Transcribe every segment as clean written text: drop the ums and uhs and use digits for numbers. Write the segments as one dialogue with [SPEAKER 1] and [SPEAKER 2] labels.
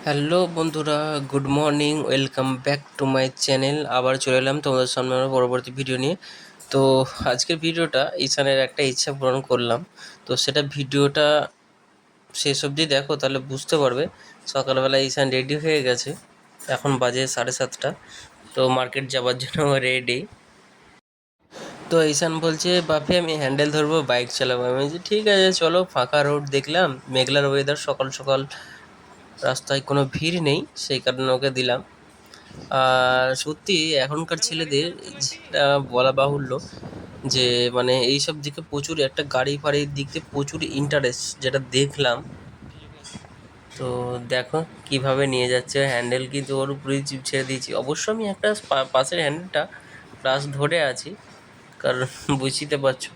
[SPEAKER 1] Hello বন্ধুরা, good morning, welcome back to my channel. আবার চলে এলাম তোমাদের সামনে আমার পরবর্তী ভিডিও নিয়ে। তো আজকের ভিডিওটা ঈশানের একটা ইচ্ছা পূরণ করলাম। তো সেটা ভিডিওটা শেষ অবধি দেখো, তাহলে বুঝতে পারবে। সকালবেলা ঈশান রেডি হয়ে গেছে, এখন বাজে 7:30। তো মার্কেট যাওয়ার জন্য রেডি। তো ঈশান বলছে, বাপি আমি হ্যান্ডেল ধরবো, বাইক চালাবো। আমি বলছি ঠিক আছে চলো। ফাঁকা রোড দেখলাম, মেঘলার ওয়েদার, সকাল সকাল, রাস্তায় কোনো ভিড় নেই, সেই কারণে ওকে দিলাম। আর সত্যি এখনকার ছেলেদের যেটা বলা বাহুল্য, যে মানে এইসব দিকে প্রচুর, একটা গাড়ি ফাড়ির দিক দিয়ে প্রচুর ইন্টারেস্ট, যেটা দেখলাম। তো দেখো কিভাবে নিয়ে যাচ্ছে, হ্যান্ডেল কিন্তু ওর উপরেই চিপ ছেড়ে দিয়েছি। অবশ্য আমি একটা পাশের হ্যান্ডেলটা প্লাস ধরে আছি, কারণ বুঝতে পারছো।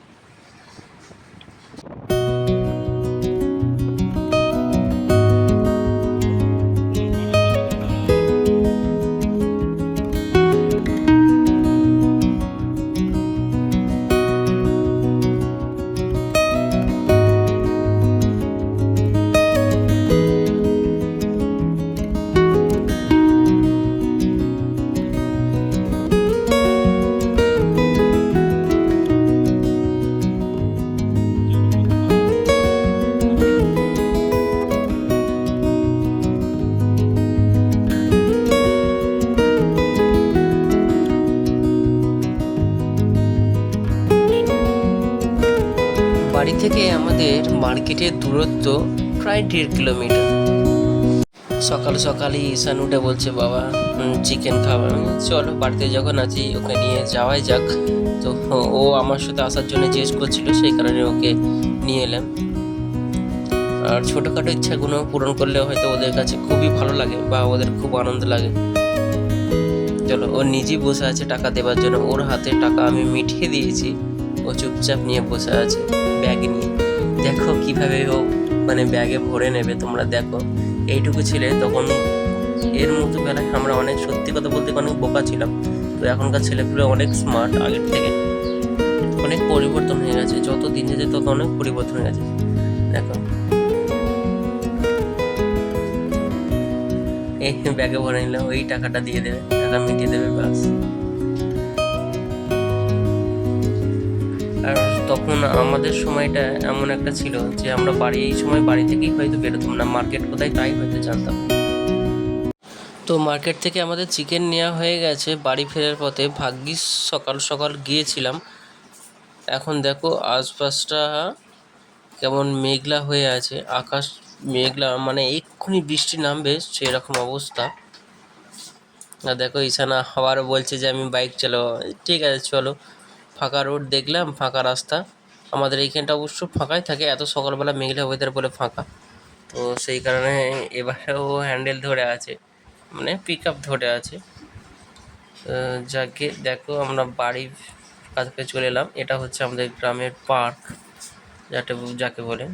[SPEAKER 1] বাড়ি থেকে আমাদের মার্কেটের দূরত্ব প্রায় 1.5 কিলোমিটার। সকাল সকালই ঈশান উঠে বলছে, বাবা চিকেন খাবার। চলো, বাড়িতে যখন আছি ওকে নিয়ে যাওয়াই যাক। তো ও আমার সাথে আসার জন্য জিজ্ঞেস করছিল, সেই কারণে ওকে নিয়ে এলাম। আর ছোটোখাটো ইচ্ছাগুলো পূরণ করলে হয়তো ওদের কাছে খুবই ভালো লাগে বা ওদের খুব আনন্দ লাগে। চলো, ও নিজেই বসে আছে টাকা দেওয়ার জন্য, ওর হাতে টাকা আমি মিঠিয়ে দিয়েছি। ও চুপচাপ নিয়ে বসে আছে ব্যাগ নিয়ে। দেখো কিভাবে ও মানে ব্যাগে ভরে নেবে, তোমরা দেখো। এইটুকু ছেলে তখন, এর মতো বেলায় আমরা অনেক, সত্যি কথা বলতে অনেক বোকা ছিলাম। তো এখনকার ছেলেগুলো অনেক স্মার্ট, আগের থেকে অনেক পরিবর্তন হয়ে গেছে। যত দিন যেতে তত অনেক পরিবর্তন হয়ে গেছে। দেখো এই ব্যাগে ভরে নিলে ওই টাকাটা দিয়ে দেবে, টাকা মিটিয়ে দেবে, ব্যাস। আর তখন আমাদের সময়টা এমন একটা ছিল যে আমরা এই সময় বাড়ি থেকেই হয়তো বেরোতাম না, মার্কেট কোথায় তাই হয়তো জানতাম। তো মার্কেট থেকে আমাদের চিকেন নেওয়া হয়ে গেছে। বাড়ি ফেরার পথে ভাগ্যিস সকাল সকাল গিয়েছিলাম। এখন দেখো আশপাশটা কেমন মেঘলা হয়ে আছে, আকাশ মেঘলা, মানে এক্ষুনি বৃষ্টি নামবে সেরকম অবস্থা। আর দেখো ঈশানা আবারও বলছে যে আমি বাইক চালাবো। ঠিক আছে চলো। ফাঁকা রোড দেখলাম, ফাঁকা রাস্তা। আমাদের এইখানটা অবশ্য ফাঁকাই থাকে, এত সকালবেলা মেঘলা ওয়েদার বলে ফাঁকা। তো সেই কারণে এবারেও হ্যান্ডেল ধরে আছে, মানে পিক আপ ধরে আছে। যাকে দেখো, আমরা বাড়ির কাছে চলে এলাম। এটা হচ্ছে আমাদের গ্রামের পার্ক, যাকে বলে।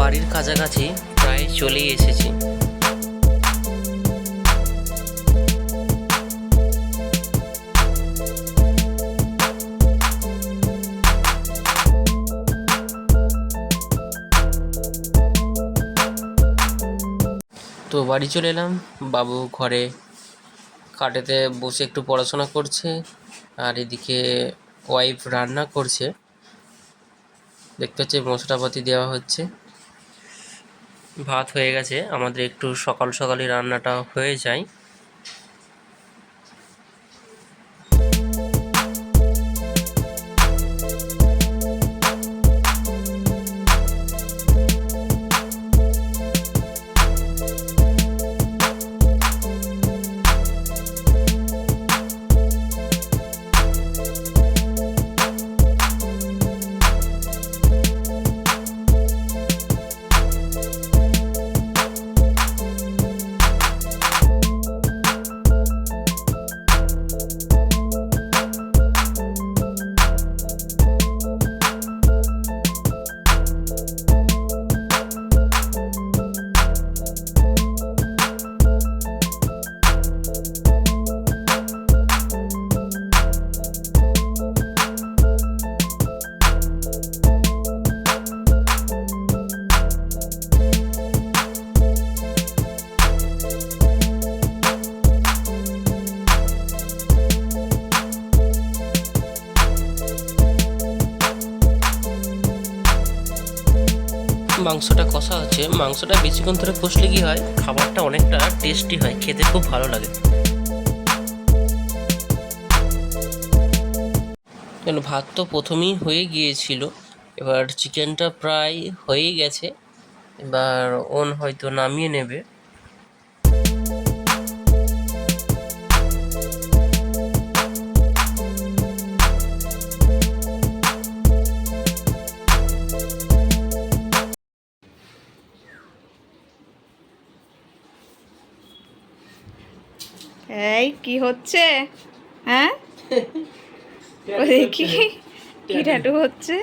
[SPEAKER 1] বাড়ির কাছাকাছি প্রায় চলেই এসেছি। তো বাড়ি চলে এলাম। বাবু ঘরে খাটেতে বসে একটু পড়াশোনা করছে, আর এদিকে ওয়াইফ রান্না করছে। দেখতে হচ্ছে মশলাপাতি দেওয়া হচ্ছে। ভাত হয়ে গেছে, আমাদের একটু সকাল সকালই রান্নাটা হয়ে যায়। মাংসটা কষা হচ্ছে। মাংসটা বেশিক্ষণ ধরে কষলে কি হয়, খাবারটা অনেকটা টেস্টি হয়, খেতে খুব ভালো লাগে। কেন ভাত তো প্রথমেই হয়ে গিয়েছিল, এবার চিকেনটা প্রায় হয়েই গেছে, এবার ওন হয়তো নামিয়ে নেবে।
[SPEAKER 2] এই কি হচ্ছে? হ্যাঁ, দেখি কি ট্যাটু হচ্ছে।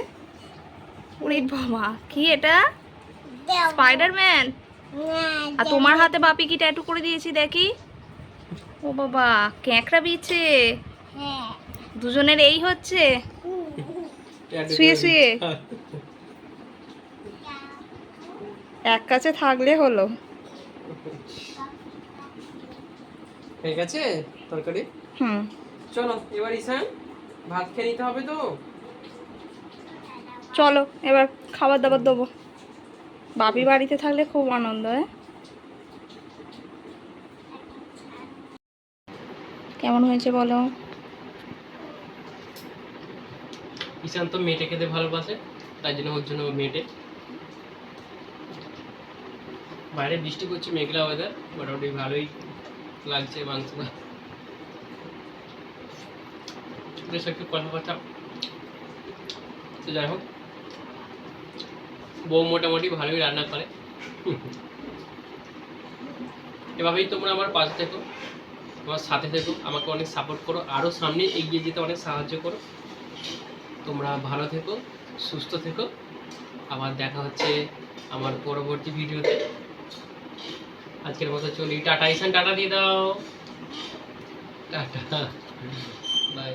[SPEAKER 2] উনি বাবা, কি এটা? স্পাইডারম্যান? আর তোমার হাতে বাপি কি ট্যাটু করে দিয়েছি দেখি। ও বাবা, ক্যাঁকড়া বিছে। দুজনের এই হচ্ছে শুয়ে শুয়ে। এক কাছে থাকলে হলো।
[SPEAKER 1] হয়ে গেছে তরকারি?
[SPEAKER 2] হুম,
[SPEAKER 1] চলো এবার ঈশান ভাত খেয়ে নিতে হবে তো।
[SPEAKER 2] চলো এবার খাবার দাবার দেবো। বাপি বাড়িতে থাকলে খুব আনন্দ। কেমন হয়েছে বলো?
[SPEAKER 1] ঈশান তো মেটে খেতে ভালোবাসে, তাই জন্য ওর জন্য মেটে। বাইরে বৃষ্টি পড়ছে, মেঘলা ওয়েদার, মোটামুটি ভালোই লাগছে মাংসটা। বেশ একটু কথা কথা, তো যাই হোক, বউ মোটামুটি ভালোই রান্না করে। এভাবেই তোমরা আমার পাশে থেকো, আমার সাথে থেকো, আমাকে অনেক সাপোর্ট করো, আরও সামনে এগিয়ে যেতে অনেক সাহায্য করো। তোমরা ভালো থেকো, সুস্থ থেকো। আবার দেখা হচ্ছে আমার পরবর্তী ভিডিওতে। আজকের মতো চলি, টাটা। ঈশান টাটা দিয়ে দাও, টাটা, বাই।